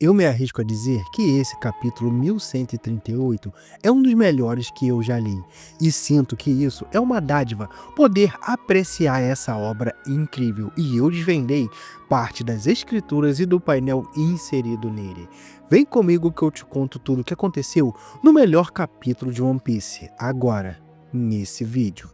Eu me arrisco a dizer que esse capítulo 1138 é um dos melhores que eu já li, e sinto que isso é uma dádiva, poder apreciar essa obra incrível, e eu desvendei parte das escrituras e do painel inserido nele. Vem comigo que eu te conto tudo o que aconteceu no melhor capítulo de One Piece, agora, nesse vídeo.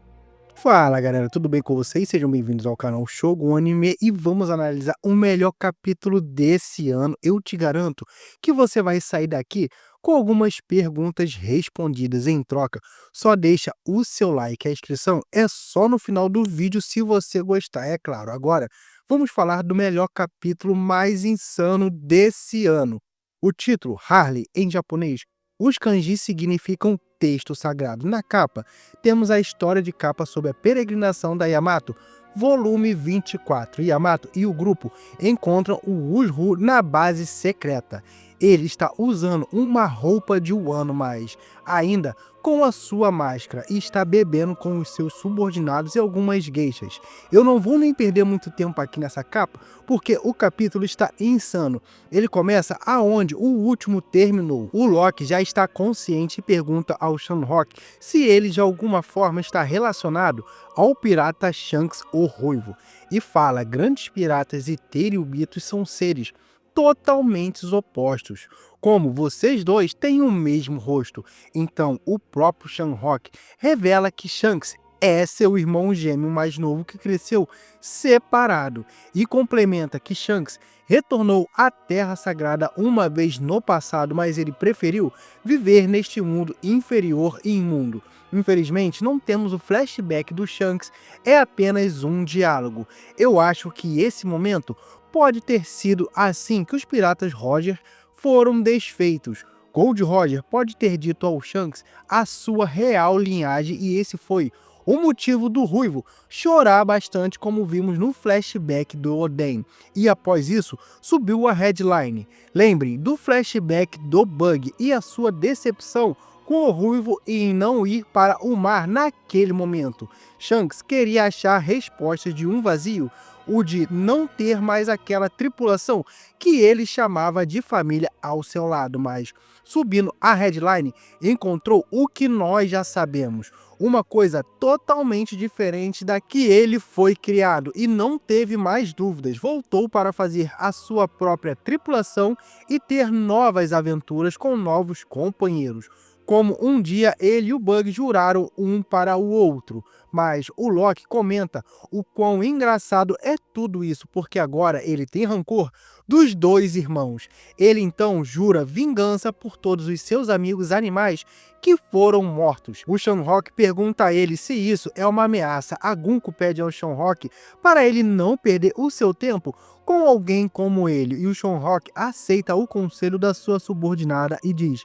Fala galera, tudo bem com vocês? Sejam bem-vindos ao canal Shogun Anime e vamos analisar o melhor capítulo desse ano. Eu te garanto que você vai sair daqui com algumas perguntas respondidas. Em troca, só deixa o seu like. A inscrição é só no final do vídeo se você gostar, é claro. Agora, vamos falar do melhor capítulo mais insano desse ano. O título, Harley, em japonês, os kanjis significam texto sagrado. Na capa, temos a história de capa sobre a peregrinação da Yamato, volume 24. Yamato e o grupo encontram o Uju na base secreta. Ele está usando uma roupa de Wano, mas ainda com a sua máscara, e está bebendo com os seus subordinados e algumas geishas. Eu não vou nem perder muito tempo aqui nessa capa, porque o capítulo está insano. Ele começa aonde o último terminou. O Loki já está consciente e pergunta ao Shanrock se ele de alguma forma está relacionado ao pirata Shanks o Ruivo. E fala, grandes piratas e Teriubitos são seres totalmente opostos. Como vocês dois têm o mesmo rosto, então o próprio Shanrock revela que Shanks é seu irmão gêmeo mais novo que cresceu separado, e complementa que Shanks retornou à Terra Sagrada uma vez no passado, mas ele preferiu viver neste mundo inferior e imundo. Infelizmente, não temos o flashback do Shanks, é apenas um diálogo. Eu acho que esse momento pode ter sido assim que os piratas Roger foram desfeitos. Gold Roger pode ter dito ao Shanks a sua real linhagem, e esse foi o motivo do Ruivo chorar bastante, como vimos no flashback do Oden. E após isso, subiu a headline. Lembrem do flashback do Bug e a sua decepção com o Ruivo em não ir para o mar naquele momento. Shanks queria achar respostas de um vazio, o de não ter mais aquela tripulação que ele chamava de família ao seu lado, mas subindo a headline, encontrou o que nós já sabemos, uma coisa totalmente diferente da que ele foi criado, e não teve mais dúvidas, voltou para fazer a sua própria tripulação e ter novas aventuras com novos companheiros. Como um dia ele e o Bug juraram um para o outro. Mas o Loki comenta o quão engraçado é tudo isso, porque agora ele tem rancor dos dois irmãos. Ele então jura vingança por todos os seus amigos animais que foram mortos. O Shanrock pergunta a ele se isso é uma ameaça. A Gunko pede ao Shanrock para ele não perder o seu tempo com alguém como ele, e o Shanrock aceita o conselho da sua subordinada e diz: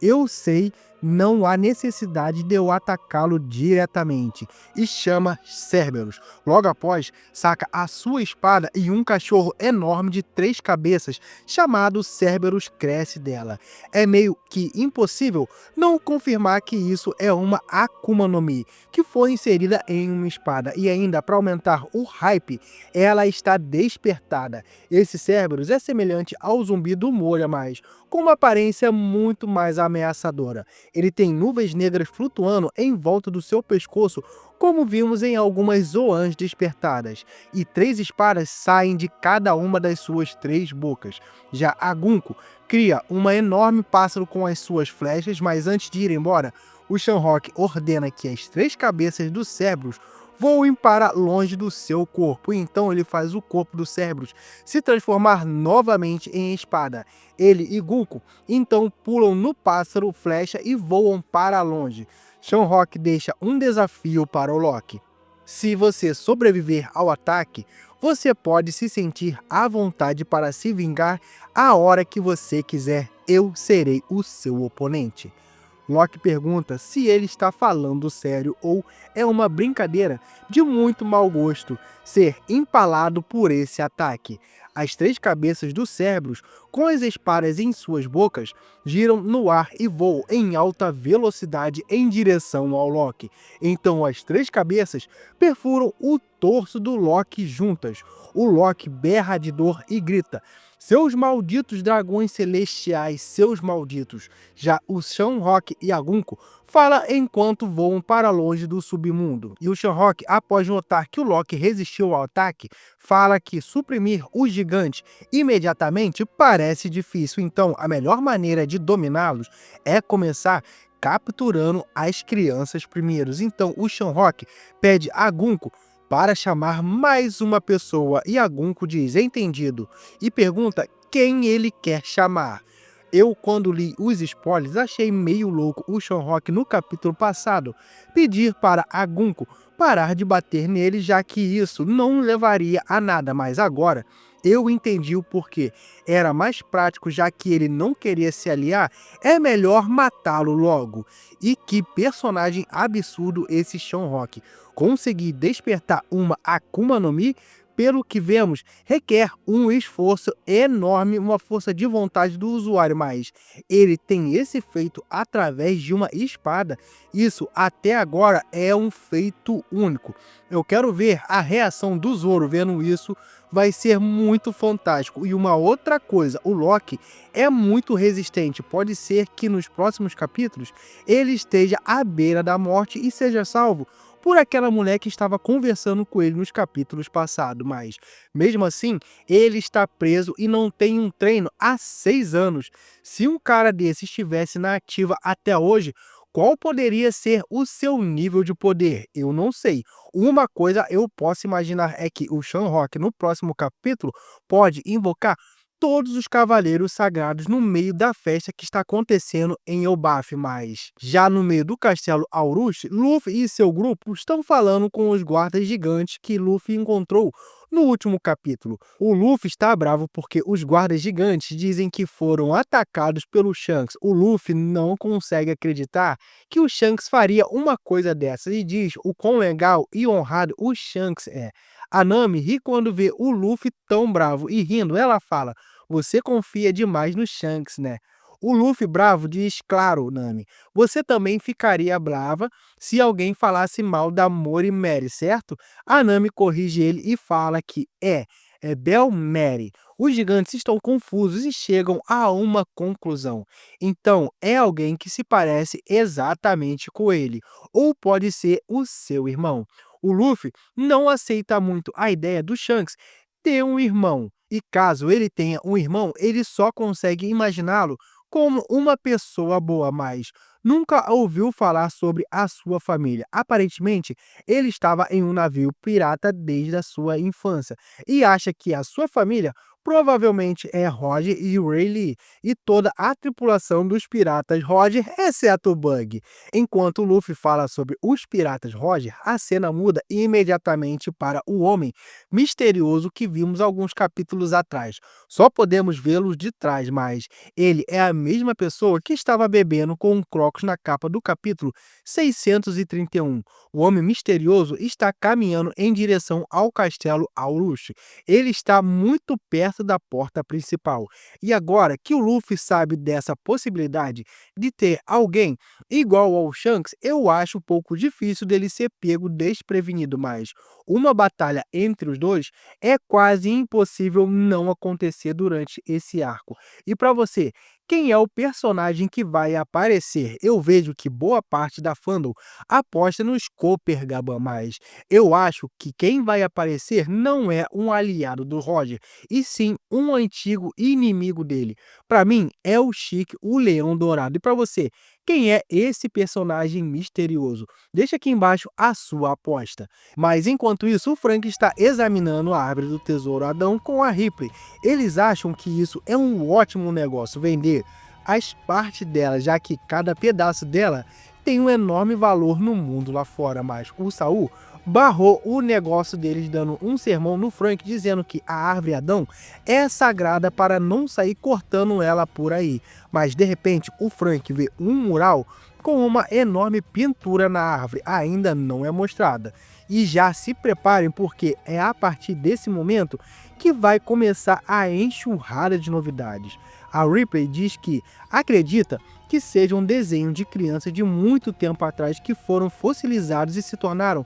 eu sei, não há necessidade de eu atacá-lo diretamente, e chama Cerberus. Logo após, saca a sua espada e um cachorro enorme de 3 cabeças, chamado Cerberus, cresce dela. É meio que impossível não confirmar que isso é uma Akuma no Mi, que foi inserida em uma espada, e ainda para aumentar o hype, ela está despertada. Esse Cerberus é semelhante ao zumbi do Moria, mas com uma aparência muito mais ameaçadora. Ele tem nuvens negras flutuando em volta do seu pescoço, como vimos em algumas Zoans despertadas, e 3 espadas saem de cada uma das suas 3 bocas. Já a Gunko cria um enorme pássaro com as suas flechas, mas antes de ir embora, o Shanrock ordena que as 3 cabeças do Cerberus voem para longe do seu corpo, e então ele faz o corpo do Cerberus se transformar novamente em espada. Ele e Gunko então pulam no pássaro flecha e voam para longe. Shanrock deixa um desafio para o Loki. Se você sobreviver ao ataque, você pode se sentir à vontade para se vingar a hora que você quiser. Eu serei o seu oponente. Loki pergunta se ele está falando sério ou é uma brincadeira de muito mau gosto ser empalado por esse ataque. As 3 cabeças do Cerberus com as espadas em suas bocas, giram no ar e voam em alta velocidade em direção ao Loki. Então as três cabeças perfuram o torso do Loki juntas. O Loki berra de dor e grita: "Seus malditos dragões celestiais, seus malditos!" Já o Shamrock e a Gunko fala enquanto voam para longe do submundo. E o Shamrock, após notar que o Loki resistiu ao ataque, fala que suprimir o gigante imediatamente parece difícil. Então a melhor maneira de dominá-los é começar capturando as crianças primeiros. Então o Shamrock pede a Gunko para chamar mais uma pessoa e a Gunko diz entendido e pergunta quem ele quer chamar. Eu, quando li os spoilers, achei meio louco o Shamrock no capítulo passado pedir para a Gunko parar de bater nele, já que isso não levaria a nada, mas agora eu entendi o porquê. Era mais prático, já que ele não queria se aliar, é melhor matá-lo logo. E que personagem absurdo esse Shamrock. Conseguir despertar uma Akuma no Mi, pelo que vemos, requer um esforço enorme, uma força de vontade do usuário, mas ele tem esse feito através de uma espada. Isso até agora é um feito único. Eu quero ver a reação do Zoro vendo isso, vai ser muito fantástico. E uma outra coisa, o Loki é muito resistente, pode ser que nos próximos capítulos ele esteja à beira da morte e seja salvo por aquela mulher que estava conversando com ele nos capítulos passados, mas mesmo assim ele está preso e não tem um treino há 6 anos. Se um cara desse estivesse na ativa até hoje, qual poderia ser o seu nível de poder? Eu não sei. Uma coisa eu posso imaginar é que o Shamrock no próximo capítulo pode invocar todos os cavaleiros sagrados no meio da festa que está acontecendo em Elbaf, mas já no meio do castelo Aurush, Luffy e seu grupo estão falando com os guardas gigantes que Luffy encontrou no último capítulo. O Luffy está bravo porque os guardas gigantes dizem que foram atacados pelo Shanks. O Luffy não consegue acreditar que o Shanks faria uma coisa dessas e diz o quão legal e honrado o Shanks é. A Nami ri quando vê o Luffy tão bravo e rindo, ela fala: "Você confia demais no Shanks, né?" O Luffy bravo diz: "Claro, Nami, você também ficaria brava se alguém falasse mal da Mori Mary, certo?" A Nami corrige ele e fala que é Bell Mary. Os gigantes estão confusos e chegam a uma conclusão. Então, é alguém que se parece exatamente com ele, ou pode ser o seu irmão. O Luffy não aceita muito a ideia do Shanks ter um irmão, e caso ele tenha um irmão, ele só consegue imaginá-lo como uma pessoa boa, mas nunca ouviu falar sobre a sua família. Aparentemente, ele estava em um navio pirata desde a sua infância e acha que a sua família provavelmente é Roger e Rayleigh e toda a tripulação dos piratas Roger, exceto o Bug. Enquanto Luffy fala sobre os piratas Roger, a cena muda imediatamente para o homem misterioso que vimos alguns capítulos atrás. Só podemos vê-lo de trás, mas ele é a mesma pessoa que estava bebendo com um Crocus na capa do capítulo 631. O homem misterioso está caminhando em direção ao castelo Aurush. Ele está muito perto da porta principal. E agora que o Luffy sabe dessa possibilidade de ter alguém igual ao Shanks, eu acho um pouco difícil dele ser pego desprevenido, mas uma batalha entre os dois é quase impossível não acontecer durante esse arco. E para você, quem é o personagem que vai aparecer? Eu vejo que boa parte da fandom aposta no Chopper Gaban, mas eu acho que quem vai aparecer não é um aliado do Roger, e sim um antigo inimigo dele. Para mim, é o Chique, o Leão Dourado. E para você, quem é esse personagem misterioso? Deixa aqui embaixo a sua aposta. Mas enquanto isso, o Frank está examinando a árvore do tesouro Adão com a Ripley. Eles acham que isso é um ótimo negócio, vender as partes dela, já que cada pedaço dela tem um enorme valor no mundo lá fora, mas o Saul barrou o negócio deles dando um sermão no Frank dizendo que a árvore Adão é sagrada para não sair cortando ela por aí. Mas de repente o Frank vê um mural com uma enorme pintura na árvore, ainda não é mostrada. E já se preparem porque é a partir desse momento que vai começar a enxurrada de novidades. A Ripley diz que acredita que seja um desenho de crianças de muito tempo atrás que foram fossilizados e se tornaram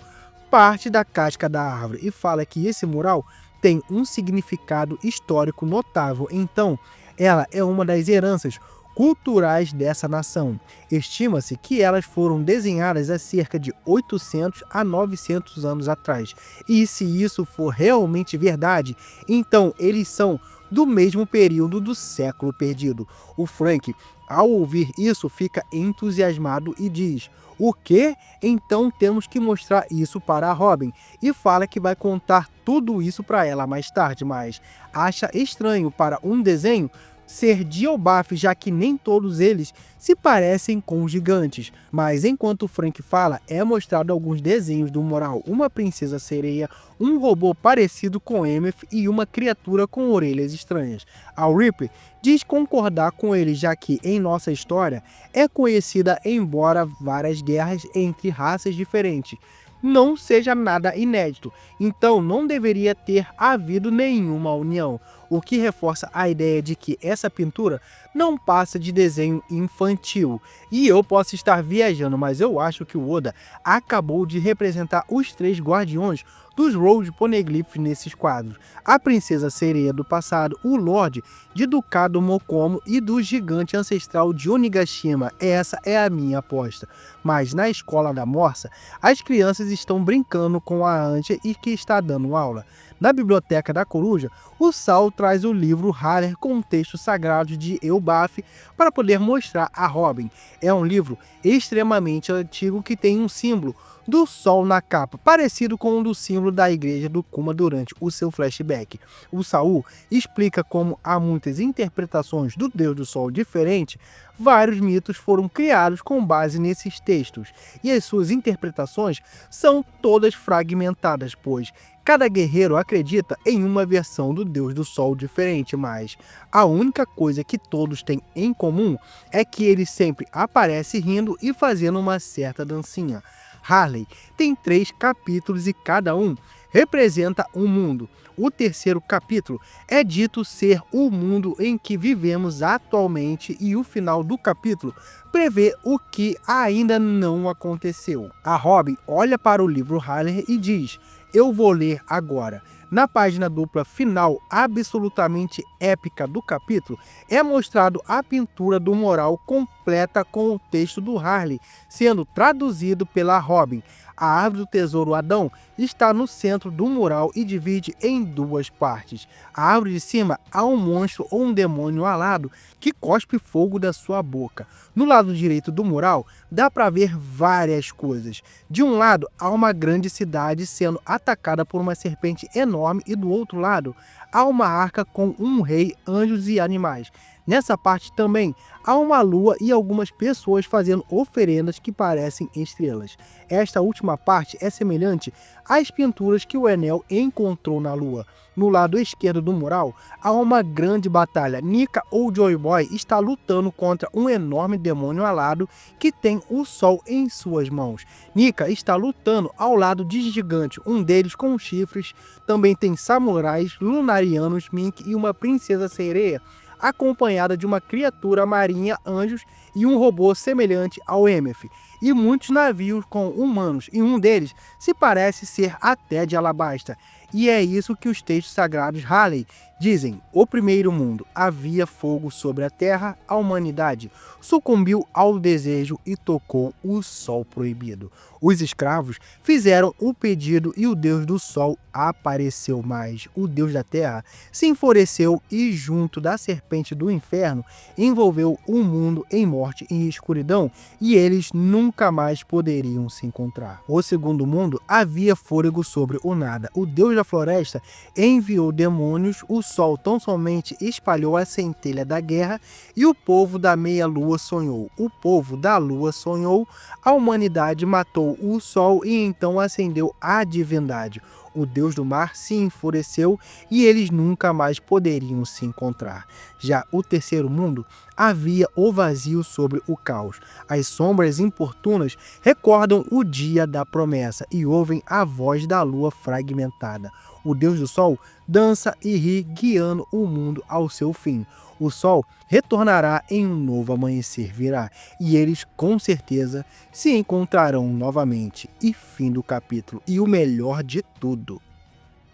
parte da casca da árvore, e fala que esse mural tem um significado histórico notável. Então, ela é uma das heranças culturais dessa nação. Estima-se que elas foram desenhadas há cerca de 800 a 900 anos atrás. E se isso for realmente verdade, então eles são do mesmo período do século perdido. O Frank, ao ouvir isso, fica entusiasmado e diz: "O quê? Então temos que mostrar isso para a Robin", e fala que vai contar tudo isso para ela mais tarde, mas acha estranho para um desenho ser de Elbaf, já que nem todos eles se parecem com os gigantes. Mas enquanto o Frank fala, é mostrado alguns desenhos do mural: uma princesa sereia, um robô parecido com Emmet e uma criatura com orelhas estranhas. A Ripley diz concordar com ele, já que em nossa história é conhecida, embora várias guerras entre raças diferentes não seja nada inédito, então não deveria ter havido nenhuma união, o que reforça a ideia de que essa pintura não passa de desenho infantil. E eu posso estar viajando, mas eu acho que o Oda acabou de representar os três guardiões dos Road Poneglyphs nesses quadros: a princesa sereia do passado, o Lorde de Ducado Mokomo e do gigante ancestral de Onigashima. Essa é a minha aposta. Mas na escola da Morsa, as crianças estão brincando com a Anja e que está dando aula. Na biblioteca da Coruja, o Sal traz o livro Haller com textos sagrados de Elbaf para poder mostrar a Robin. É um livro extremamente antigo que tem um símbolo do sol na capa, parecido com o do símbolo da igreja do Kuma durante o seu flashback. O Saul explica como há muitas interpretações do Deus do Sol diferentes. Vários mitos foram criados com base nesses textos, e as suas interpretações são todas fragmentadas, pois cada guerreiro acredita em uma versão do Deus do Sol diferente, mas a única coisa que todos têm em comum é que ele sempre aparece rindo e fazendo uma certa dancinha. Harley tem 3 capítulos e cada um representa um mundo. O terceiro capítulo é dito ser o mundo em que vivemos atualmente, e o final do capítulo prevê o que ainda não aconteceu. A Robin olha para o livro Harley e diz: "Eu vou ler agora". Na página dupla final, absolutamente épica do capítulo, é mostrado a pintura do mural completa com o texto do Harley sendo traduzido pela Robin. A árvore do tesouro Adão está no centro do mural e divide em 2 partes. A árvore de cima há um monstro ou um demônio alado que cospe fogo da sua boca. No lado direito do mural dá para ver várias coisas. De um lado há uma grande cidade sendo atacada por uma serpente enorme, e do outro lado há uma arca com um rei, anjos e animais. Nessa parte também há uma lua e algumas pessoas fazendo oferendas que parecem estrelas. Esta última parte é semelhante às pinturas que o Enel encontrou na lua. No lado esquerdo do mural há uma grande batalha. Nika, ou Joy Boy, está lutando contra um enorme demônio alado que tem o sol em suas mãos. Nika está lutando ao lado de gigante, um deles com chifres. Também tem samurais, lunarianos, mink e uma princesa sereia acompanhada de uma criatura marinha, anjos e um robô semelhante ao Emmet, e muitos navios com humanos, e um deles se parece ser até de alabasta. E é isso que os textos sagrados Harley dizem: o primeiro mundo, havia fogo sobre a terra, a humanidade sucumbiu ao desejo e tocou o sol proibido. Os escravos fizeram o pedido e o Deus do Sol apareceu, mas o Deus da Terra se enfureceu e, junto da serpente do inferno, envolveu o mundo em morte e escuridão, e eles nunca mais poderiam se encontrar. O segundo mundo, havia fôlego sobre o nada. O Deus da floresta enviou demônios, o Sol tão somente espalhou a centelha da guerra, e o povo da meia-lua sonhou. O povo da lua sonhou, a humanidade matou o Sol e então acendeu a divindade. O Deus do mar se enfureceu e eles nunca mais poderiam se encontrar. Já o terceiro mundo, havia o vazio sobre o caos. As sombras importunas recordam o dia da promessa e ouvem a voz da lua fragmentada. O Deus do Sol dança e ri, guiando o mundo ao seu fim. O Sol retornará em um novo amanhecer virá, e eles com certeza se encontrarão novamente. E fim do capítulo. E o melhor de tudo,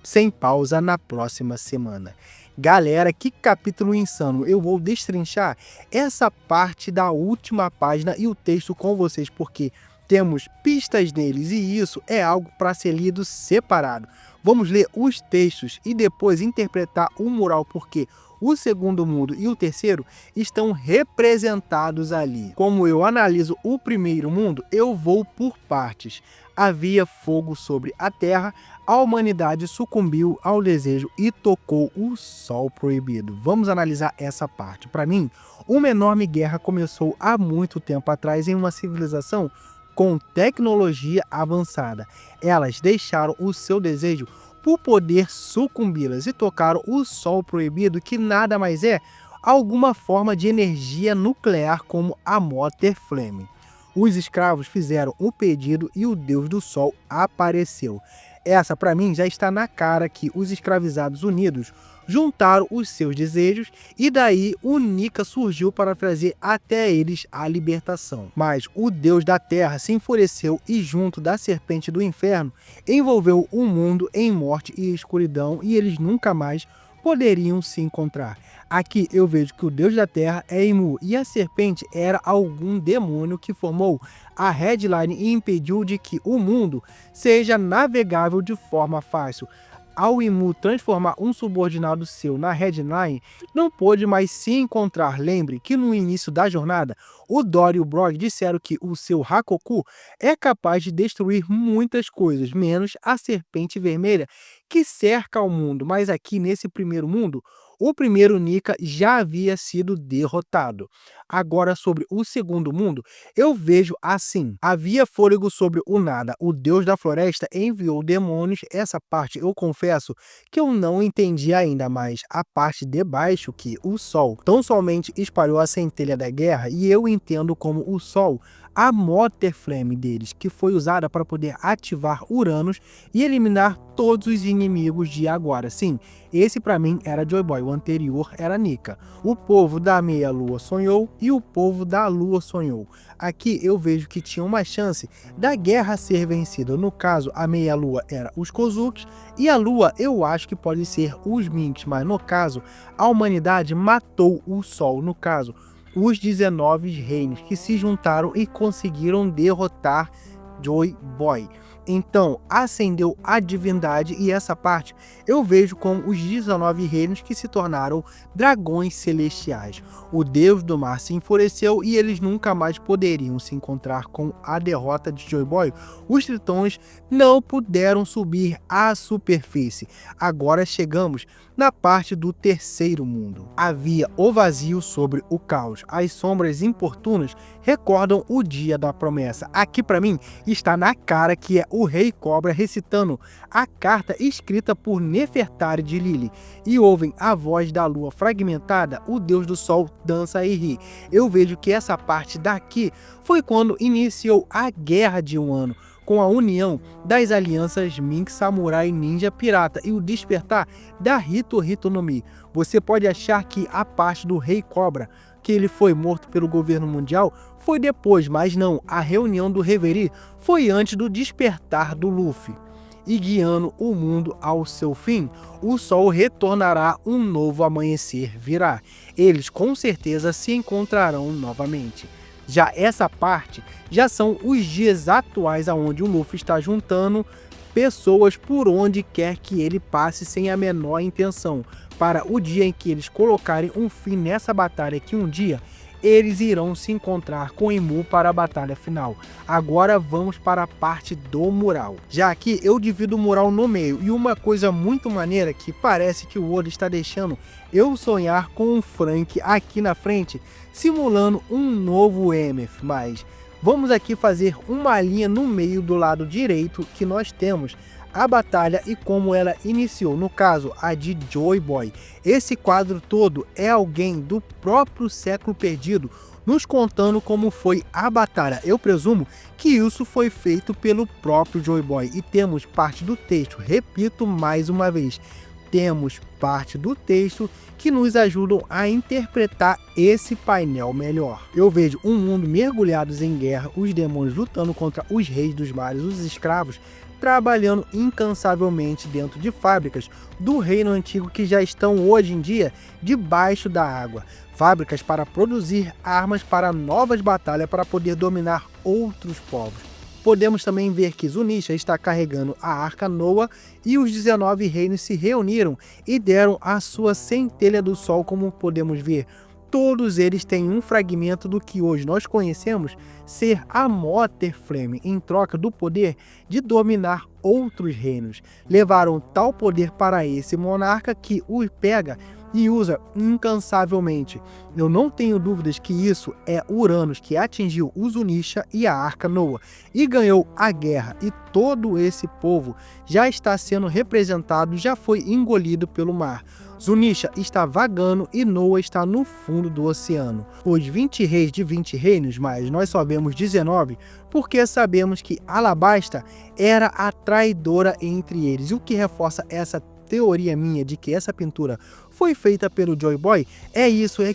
sem pausa na próxima semana. Galera, que capítulo insano! Eu vou destrinchar essa parte da última página e o texto com vocês, porque temos pistas neles e isso é algo para ser lido separado. Vamos ler os textos e depois interpretar o mural, porque o segundo mundo e o terceiro estão representados ali. Como eu analiso o primeiro mundo, eu vou por partes. Havia fogo sobre a terra, a humanidade sucumbiu ao desejo e tocou o sol proibido. Vamos analisar essa parte. Para mim, uma enorme guerra começou há muito tempo atrás em uma civilização com tecnologia avançada. Elas deixaram o seu desejo por poder sucumbi-las e tocaram o sol proibido, que nada mais é alguma forma de energia nuclear como a Mother Flame. Os escravos fizeram o pedido e o Deus do Sol apareceu. Essa, para mim, já está na cara que os escravizados unidos juntaram os seus desejos e daí o Nika surgiu para trazer até eles a libertação. Mas o Deus da Terra se enfureceu e junto da serpente do inferno envolveu o mundo em morte e escuridão e eles nunca mais poderiam se encontrar. Aqui eu vejo que o Deus da Terra é Imu e a serpente era algum demônio que formou a Redline e impediu de que o mundo seja navegável de forma fácil. Ao Imu transformar um subordinado seu na Redline, não pôde mais se encontrar. Lembre que no início da jornada, o Dory e o Brog disseram que o seu Hakoku é capaz de destruir muitas coisas, menos a serpente vermelha que cerca o mundo. Mas aqui nesse primeiro mundo, o primeiro Nika já havia sido derrotado. Agora sobre o segundo mundo, eu vejo assim. Havia fôlego sobre o nada. O Deus da floresta enviou demônios. Essa parte eu confesso que eu não entendi ainda, mas a parte de baixo que o Sol tão somente espalhou a centelha da guerra e eu entendo como o Sol a Mother Flame deles, que foi usada para poder ativar Uranus e eliminar todos os inimigos de agora. Sim, esse para mim era Joy Boy, o anterior era Nika. O povo da meia-lua sonhou e o povo da lua sonhou. Aqui eu vejo que tinha uma chance da guerra ser vencida. No caso, a meia-lua era os Kozukis e a lua eu acho que pode ser os Minks, mas no caso, a humanidade matou o Sol. No caso, os 19 reinos que se juntaram e conseguiram derrotar Joy Boy. Então, ascendeu a divindade e essa parte eu vejo como os 19 reinos que se tornaram dragões celestiais. O deus do mar se enfureceu e eles nunca mais poderiam se encontrar. Com a derrota de Joy Boy, os tritões não puderam subir à superfície. Agora chegamos na parte do terceiro mundo. Havia o vazio sobre o caos. As sombras importunas recordam o dia da promessa. Aqui para mim está na cara que é o Rei Cobra recitando a carta escrita por Nefertari de Lili. E ouvem a voz da lua fragmentada, o Deus do Sol dança e ri. Eu vejo que essa parte daqui foi quando iniciou a Guerra de um Ano, com a união das alianças Mink, Samurai, Ninja, Pirata e o despertar da Hito Hito no Mi. Você pode achar que a parte do Rei Cobra, que ele foi morto pelo governo mundial, foi depois, mas não, a reunião do Reverie foi antes do despertar do Luffy. E guiando o mundo ao seu fim, o sol retornará, um novo amanhecer virá. Eles com certeza se encontrarão novamente. Já essa parte já são os dias atuais onde o Luffy está juntando pessoas por onde quer que ele passe sem a menor intenção, para o dia em que eles colocarem um fim nessa batalha, que um dia eles irão se encontrar com Imu para a batalha final. Agora vamos para a parte do mural. Já aqui eu divido o mural no meio, e uma coisa muito maneira que parece que o Oda está deixando eu sonhar com o Frank aqui na frente, simulando um novo Emeth. Mas vamos aqui fazer uma linha no meio do lado direito, que nós temos a batalha e como ela iniciou, no caso, a de Joy Boy. Esse quadro todo é alguém do próprio século perdido, nos contando como foi a batalha. Eu presumo que isso foi feito pelo próprio Joy Boy, e temos parte do texto, repito mais uma vez, temos parte do texto que nos ajudam a interpretar esse painel melhor. Eu vejo um mundo mergulhados em guerra, os demônios lutando contra os reis dos mares, os escravos trabalhando incansavelmente dentro de fábricas do reino antigo que já estão hoje em dia debaixo da água. Fábricas para produzir armas para novas batalhas para poder dominar outros povos. Podemos também ver que Zunisha está carregando a Arca Noa e os 19 reinos se reuniram e deram a sua centelha do sol, como podemos ver. Todos eles têm um fragmento do que hoje nós conhecemos ser a Mother Flame, em troca do poder de dominar outros reinos. Levaram tal poder para esse monarca que o pega e usa incansavelmente. Eu não tenho dúvidas que isso é Uranus, que atingiu o Zunisha e a Arca Noa e ganhou a guerra, e todo esse povo já está sendo representado, já foi engolido pelo mar. Zunisha está vagando e Noa está no fundo do oceano. Os 20 reis de 20 reinos, mas nós só vemos 19 porque sabemos que Alabasta era a traidora entre eles, o que reforça essa teoria minha de que essa pintura foi feita pelo Joy Boy. É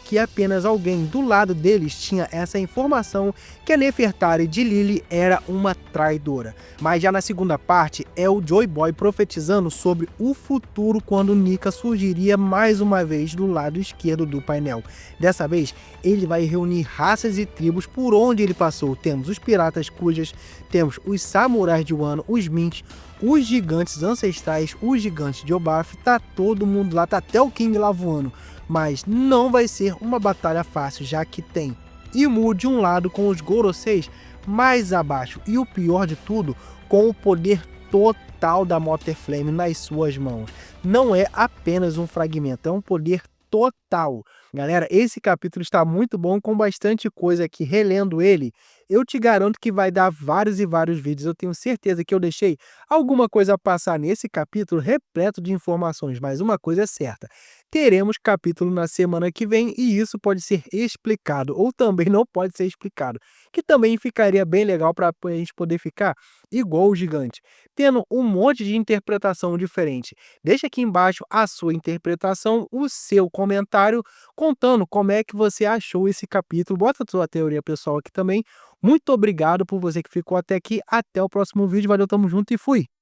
que apenas alguém do lado deles tinha essa informação que a Nefertari de Lili era uma traidora. Mas já na segunda parte é o Joy Boy profetizando sobre o futuro, quando Nika surgiria mais uma vez do lado esquerdo do painel. Dessa vez ele vai reunir raças e tribos por onde ele passou. Temos os piratas cujas, temos os samurais de Wano, os Minks, os gigantes ancestrais, os gigantes de Obaf, tá todo mundo lá, tá até o King lá voando. Mas não vai ser uma batalha fácil, já que tem Imu de um lado com os Goroseis mais abaixo, e o pior de tudo, com o poder total da Mother Flame nas suas mãos. Não é apenas um fragmento, é um poder total. Galera, esse capítulo está muito bom, com bastante coisa aqui. Relendo ele, eu te garanto que vai dar vários e vários vídeos. Eu tenho certeza que eu deixei alguma coisa a passar nesse capítulo repleto de informações, mas uma coisa é certa: teremos capítulo na semana que vem, e isso pode ser explicado, ou também não pode ser explicado, que também ficaria bem legal para a gente poder ficar igual o gigante, tendo um monte de interpretação diferente. Deixa aqui embaixo a sua interpretação, o seu comentário, contando como é que você achou esse capítulo. Bota a sua teoria pessoal aqui também. Muito obrigado por você que ficou até aqui. Até o próximo vídeo. Valeu, tamo junto e fui!